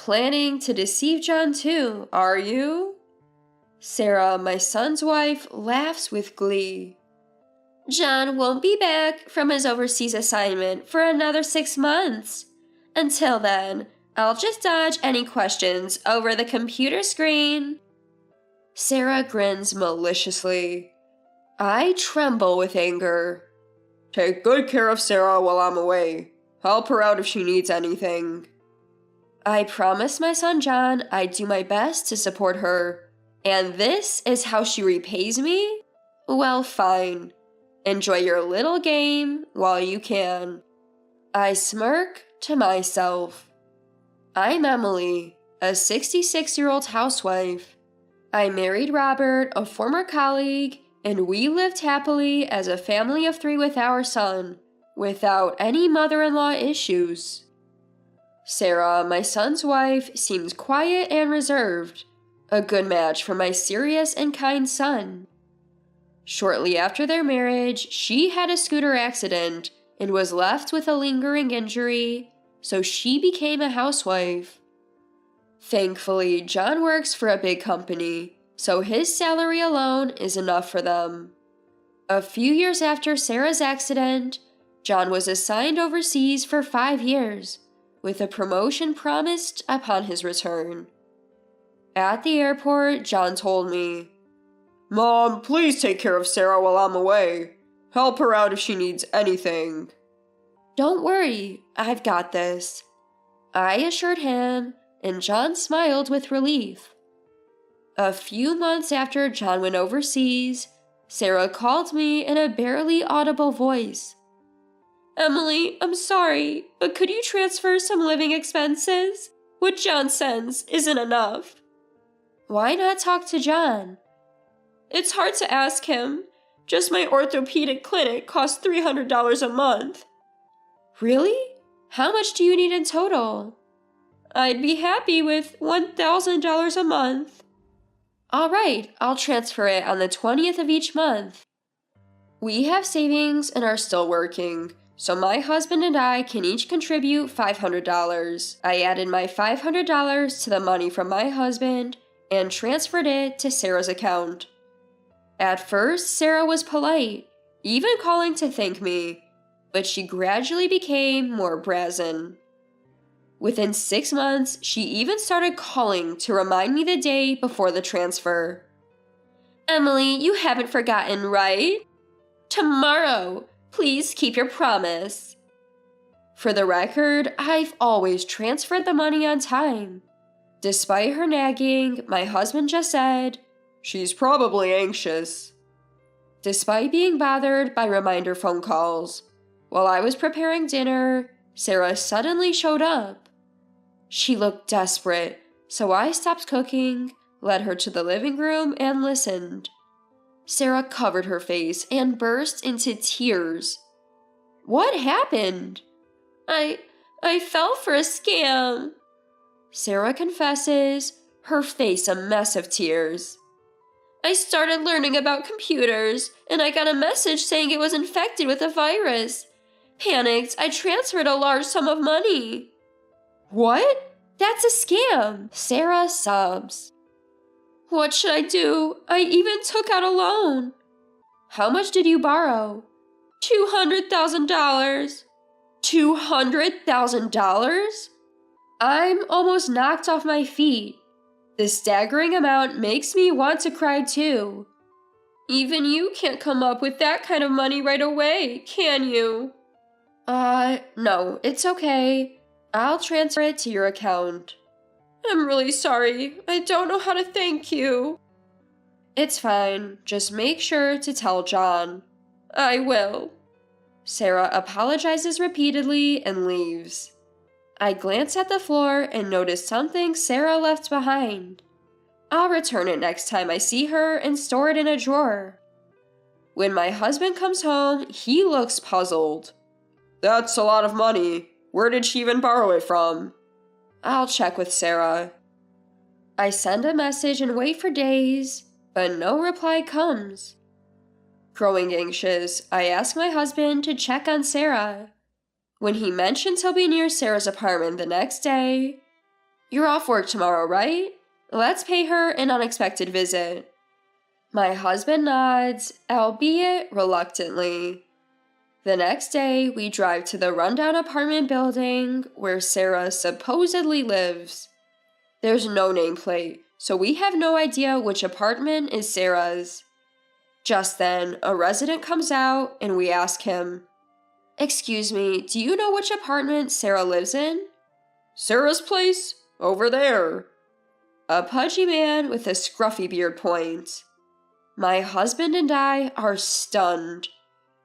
Planning to deceive John too, are you? Sarah, my son's wife, laughs with glee. John won't be back from his overseas assignment for another 6 months. Until then, I'll just dodge any questions over the computer screen. Sarah grins maliciously. I tremble with anger. Take good care of Sarah while I'm away. Help her out if she needs anything. I promised my son John I'd do my best to support her. And this is how she repays me? Well, fine. Enjoy your little game while you can. I smirk to myself. I'm Emily, a 66-year-old housewife. I married Robert, a former colleague, and we lived happily as a family of 3 with our son, without any mother-in-law issues. Sarah, my son's wife, seems quiet and reserved, a good match for my serious and kind son. Shortly after their marriage, she had a scooter accident and was left with a lingering injury, so she became a housewife. Thankfully, John works for a big company, so his salary alone is enough for them. A few years after Sarah's accident, John was assigned overseas for 5 years, with a promotion promised upon his return. At the airport, John told me, Mom, please take care of Sarah while I'm away. Help her out if she needs anything. Don't worry, I've got this. I assured him, and John smiled with relief. A few months after John went overseas, Sarah called me in a barely audible voice. Emily, I'm sorry, but could you transfer some living expenses? What John sends isn't enough. Why not talk to John? It's hard to ask him. Just my orthopedic clinic costs $300 a month. Really? How much do you need in total? I'd be happy with $1,000 a month. All right, I'll transfer it on the 20th of each month. We have savings and are still working, so my husband and I can each contribute $500. I added my $500 to the money from my husband and transferred it to Sarah's account. At first, Sarah was polite, even calling to thank me, but she gradually became more brazen. Within 6 months, she even started calling to remind me the day before the transfer. Emily, you haven't forgotten, right? Tomorrow, please keep your promise. For the record, I've always transferred the money on time. Despite her nagging, my husband just said, She's probably anxious. Despite being bothered by reminder phone calls, while I was preparing dinner, Sarah suddenly showed up. She looked desperate, so I stopped cooking, led her to the living room, and listened. Sarah covered her face and burst into tears. What happened? I fell for a scam. Sarah confesses, her face a mess of tears. I started learning about computers, and I got a message saying it was infected with a virus. Panicked, I transferred a large sum of money. What? That's a scam, Sarah sobs. What should I do? I even took out a loan. How much did you borrow? $200,000. $200,000? I'm almost knocked off my feet. The staggering amount makes me want to cry too. Even you can't come up with that kind of money right away, can you? No, it's okay. I'll transfer it to your account. I'm really sorry. I don't know how to thank you. It's fine. Just make sure to tell John. I will. Sarah apologizes repeatedly and leaves. I glance at the floor and notice something Sarah left behind. I'll return it next time I see her and store it in a drawer. When my husband comes home, he looks puzzled. That's a lot of money. Where did she even borrow it from? I'll check with Sarah. I send a message and wait for days, but no reply comes. Growing anxious, I ask my husband to check on Sarah. When he mentions he'll be near Sarah's apartment the next day, You're off work tomorrow, right? Let's pay her an unexpected visit. My husband nods, albeit reluctantly. The next day, we drive to the rundown apartment building where Sarah supposedly lives. There's no nameplate, so we have no idea which apartment is Sarah's. Just then, a resident comes out and we ask him, "Excuse me, do you know which apartment Sarah lives in?" "Sarah's place? Over there." A pudgy man with a scruffy beard points. My husband and I are stunned.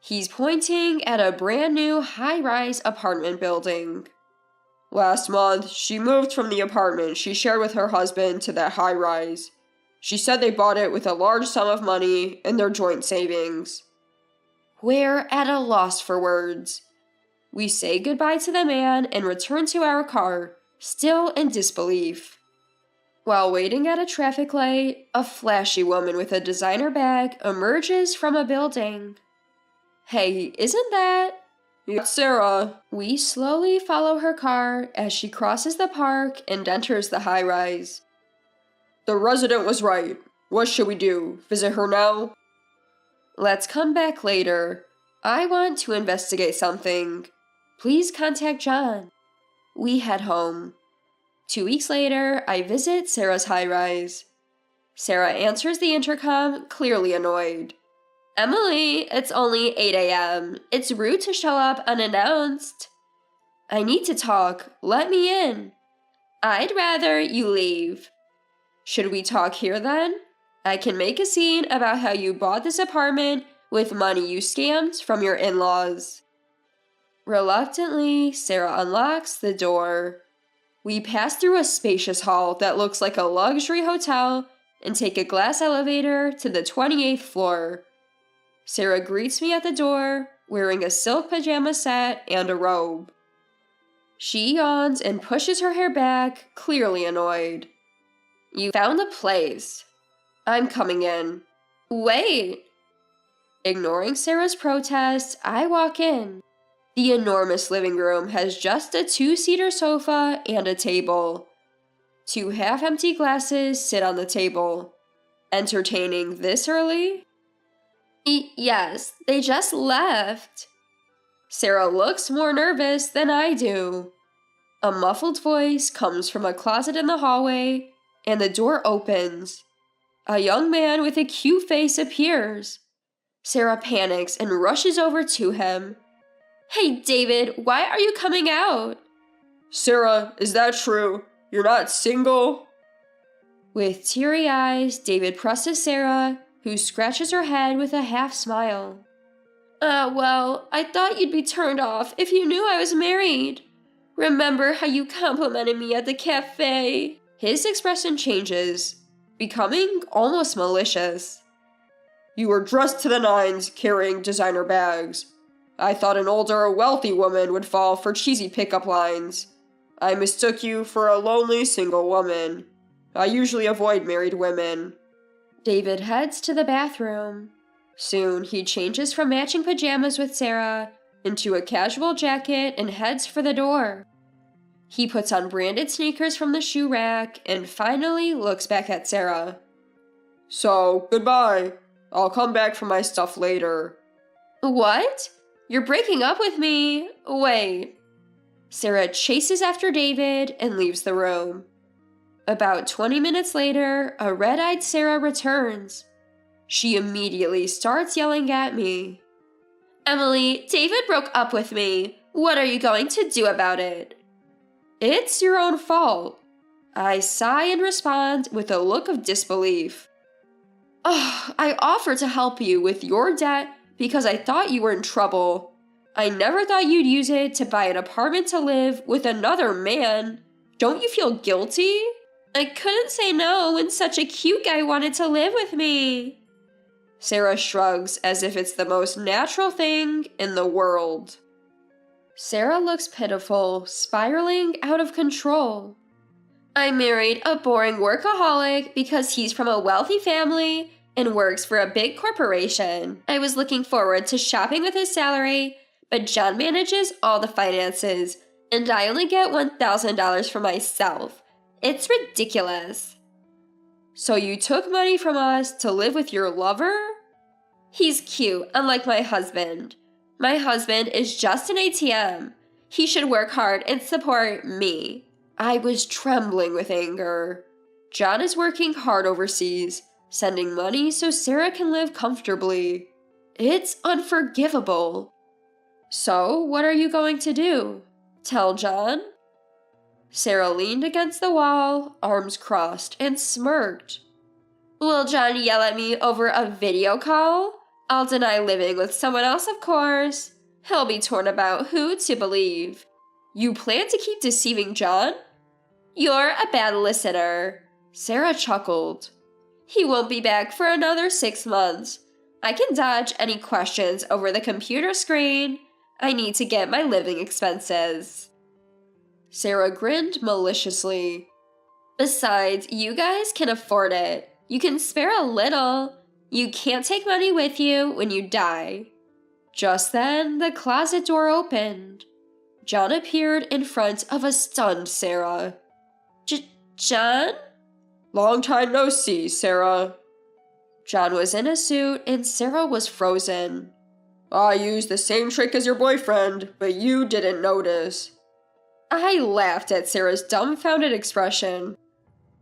He's pointing at a brand new high-rise apartment building. "Last month, she moved from the apartment she shared with her husband to that high-rise. She said they bought it with a large sum of money in their joint savings." We're at a loss for words. We say goodbye to the man and return to our car, still in disbelief. While waiting at a traffic light, a flashy woman with a designer bag emerges from a building. "Hey, isn't that..." "It's Sarah." We slowly follow her car as she crosses the park and enters the high-rise. "The resident was right. What should we do? Visit her now?" "Let's come back later. I want to investigate something. Please contact John." We head home. 2 weeks later, I visit Sarah's high-rise. Sarah answers the intercom, clearly annoyed. "Emily, it's only 8 a.m. It's rude to show up unannounced." "I need to talk. Let me in." "I'd rather you leave." "Should we talk here then? I can make a scene about how you bought this apartment with money you scammed from your in-laws." Reluctantly, Sarah unlocks the door. We pass through a spacious hall that looks like a luxury hotel and take a glass elevator to the 28th floor. Sarah greets me at the door, wearing a silk pajama set and a robe. She yawns and pushes her hair back, clearly annoyed. "You found the place." "I'm coming in." "Wait." Ignoring Sarah's protest, I walk in. The enormous living room has just a 2-seater sofa and a table. 2 half-empty glasses sit on the table. Entertaining this early? Yes, they just left." Sarah looks more nervous than I do. A muffled voice comes from a closet in the hallway, and the door opens. A young man with a cute face appears. Sarah panics and rushes over to him. "Hey, David, why are you coming out?" "Sarah, is that true? You're not single?" With teary eyes, David presses Sarah, who scratches her head with a half smile. Well, I thought you'd be turned off if you knew I was married. Remember how you complimented me at the cafe?" His expression changes, becoming almost malicious. "You were dressed to the nines, carrying designer bags. I thought an older, wealthy woman would fall for cheesy pickup lines. I mistook you for a lonely single woman. I usually avoid married women." David heads to the bathroom. Soon, he changes from matching pajamas with Sarah into a casual jacket and heads for the door. He puts on branded sneakers from the shoe rack and finally looks back at Sarah. "So, goodbye. I'll come back for my stuff later." "What? You're breaking up with me? Wait." Sarah chases after David and leaves the room. About 20 minutes later, a red-eyed Sarah returns. She immediately starts yelling at me. "Emily, David broke up with me. What are you going to do about it?" "It's your own fault." I sigh and respond with a look of disbelief. I offered to help you with your debt because I thought you were in trouble. I never thought you'd use it to buy an apartment to live with another man. Don't you feel guilty?" "I couldn't say no when such a cute guy wanted to live with me." Sarah shrugs as if it's the most natural thing in the world. Sarah looks pitiful, spiraling out of control. "I married a boring workaholic because he's from a wealthy family and works for a big corporation. I was looking forward to shopping with his salary, but John manages all the finances, and I only get $1,000 for myself. It's ridiculous. So you took money from us to live with your lover? He's cute, unlike my husband. My husband is just an ATM. He should work hard and support me. I was trembling with anger. John is working hard overseas, sending money so Sarah can live comfortably. It's unforgivable. So, what are you going to do? Tell John? Sarah leaned against the wall, arms crossed, and smirked. Will John yell at me over a video call? I'll deny living with someone else, of course. He'll be torn about who to believe. You plan to keep deceiving John? You're a bad listener. Sarah chuckled. He won't be back for another 6 months. I can dodge any questions over the computer screen. I need to get my living expenses. Sarah grinned maliciously. Besides, you guys can afford it. You can spare a little. You can't take money with you when you die. Just then, the closet door opened. John appeared in front of a stunned Sarah. John? Long time no see, Sarah. John was in a suit and Sarah was frozen. I used the same trick as your boyfriend, but you didn't notice. I laughed at Sarah's dumbfounded expression.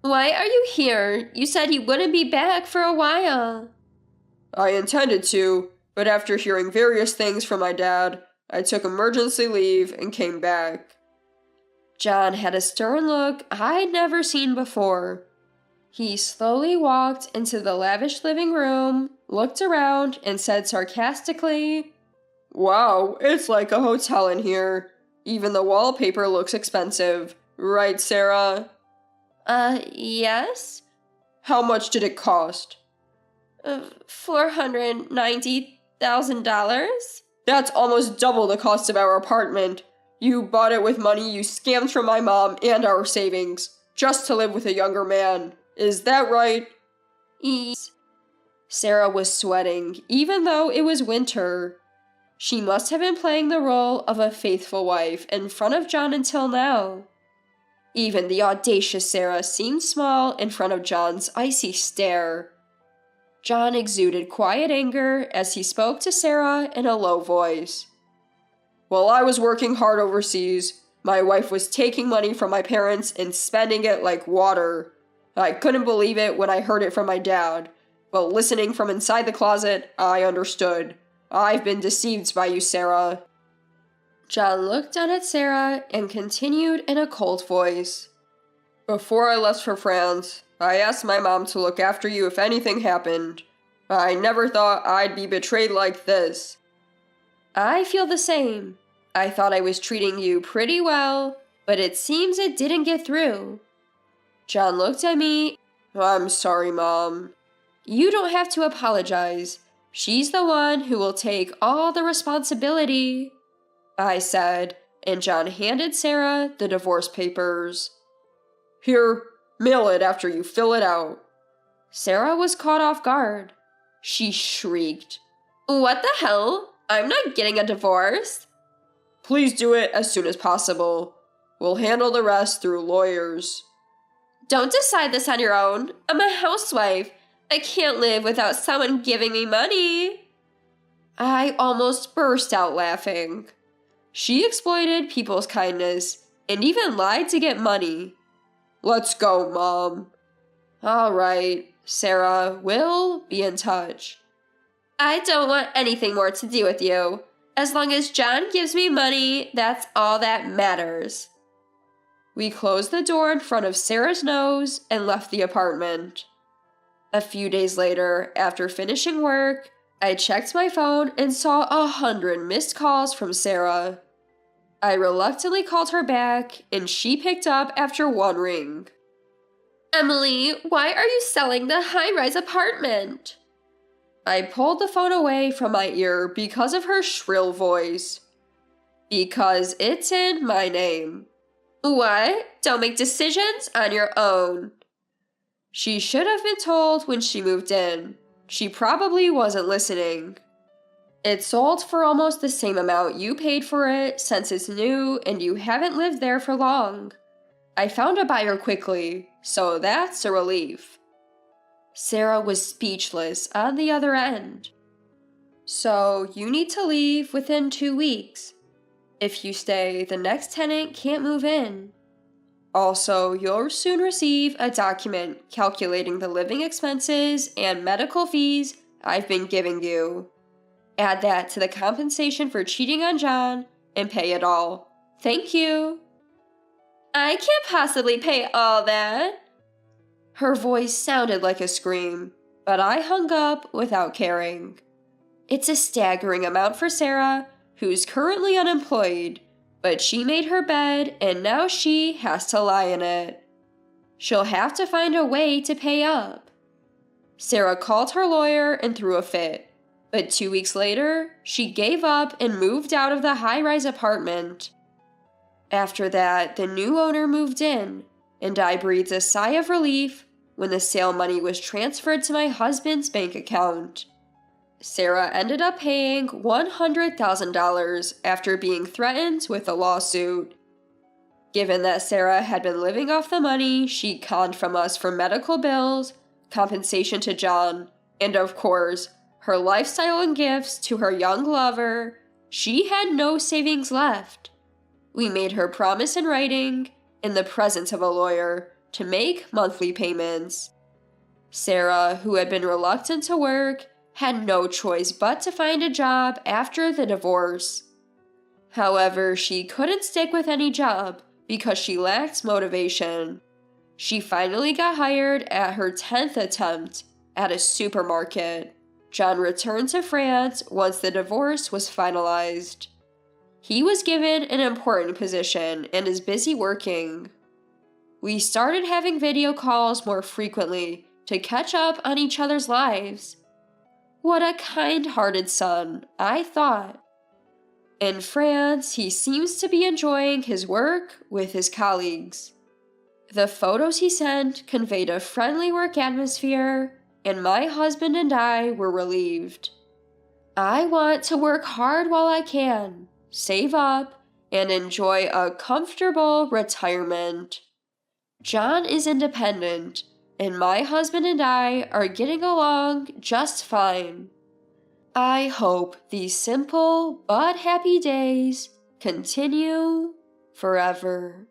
Why are you here? You said you wouldn't be back for a while. I intended to, but after hearing various things from my dad, I took emergency leave and came back. John had a stern look I'd never seen before. He slowly walked into the lavish living room, looked around, and said sarcastically, Wow, it's like a hotel in here. Even the wallpaper looks expensive. Right, Sarah? Yes? How much did it cost? $490,000? That's almost double the cost of our apartment. You bought it with money you scammed from my mom and our savings, just to live with a younger man. Is that right? Yes. Sarah was sweating, even though it was winter. She must have been playing the role of a faithful wife in front of John until now. Even the audacious Sarah seemed small in front of John's icy stare. John exuded quiet anger as he spoke to Sarah in a low voice. While I was working hard overseas, my wife was taking money from my parents and spending it like water. I couldn't believe it when I heard it from my dad, but listening from inside the closet, I understood. I've been deceived by you, Sarah. John looked down at Sarah and continued in a cold voice. Before I left for France, I asked my mom to look after you if anything happened. I never thought I'd be betrayed like this. I feel the same. I thought I was treating you pretty well, but it seems it didn't get through. John looked at me. I'm sorry, Mom. You don't have to apologize. She's the one who will take all the responsibility, I said, and John handed Sarah the divorce papers. Here, mail it after you fill it out. Sarah was caught off guard. She shrieked. What the hell? I'm not getting a divorce. Please do it as soon as possible. We'll handle the rest through lawyers. Don't decide this on your own. I'm a housewife. I can't live without someone giving me money. I almost burst out laughing. She exploited people's kindness and even lied to get money. Let's go, Mom. All right, Sarah, we'll be in touch. I don't want anything more to do with you. As long as John gives me money, that's all that matters. We closed the door in front of Sarah's nose and left the apartment. A few days later, after finishing work, I checked my phone and saw 100 missed calls from Sarah. I reluctantly called her back, and she picked up after one ring. Emily, why are you selling the high-rise apartment? I pulled the phone away from my ear because of her shrill voice. Because it's in my name. What? Don't make decisions on your own. She should have been told when she moved in. She probably wasn't listening. It sold for almost the same amount you paid for it since it's new and you haven't lived there for long. I found a buyer quickly, so that's a relief." Sarah was speechless on the other end. "So you need to leave within 2 weeks. If you stay, the next tenant can't move in. Also, you'll soon receive a document calculating the living expenses and medical fees I've been giving you. Add that to the compensation for cheating on John and pay it all. Thank you." "I can't possibly pay all that." Her voice sounded like a scream, but I hung up without caring. It's a staggering amount for Sarah, who's currently unemployed, but she made her bed and now she has to lie in it. She'll have to find a way to pay up. Sarah called her lawyer and threw a fit, but 2 weeks later, she gave up and moved out of the high-rise apartment. After that, the new owner moved in, and I breathed a sigh of relief when the sale money was transferred to my husband's bank account. Sarah ended up paying $100,000 after being threatened with a lawsuit. Given that Sarah had been living off the money she conned from us for medical bills, compensation to John, and of course, her lifestyle and gifts to her young lover, she had no savings left. We made her promise in writing, in the presence of a lawyer, to make monthly payments. Sarah, who had been reluctant to work, had no choice but to find a job after the divorce. However, she couldn't stick with any job because she lacked motivation. She finally got hired at her 10th attempt at a supermarket. John returned to France once the divorce was finalized. He was given an important position and is busy working. We started having video calls more frequently to catch up on each other's lives. What a kind-hearted son, I thought. In France, he seems to be enjoying his work with his colleagues. The photos he sent conveyed a friendly work atmosphere, and my husband and I were relieved. I want to work hard while I can, save up, and enjoy a comfortable retirement. John is independent, and my husband and I are getting along just fine. I hope these simple but happy days continue forever.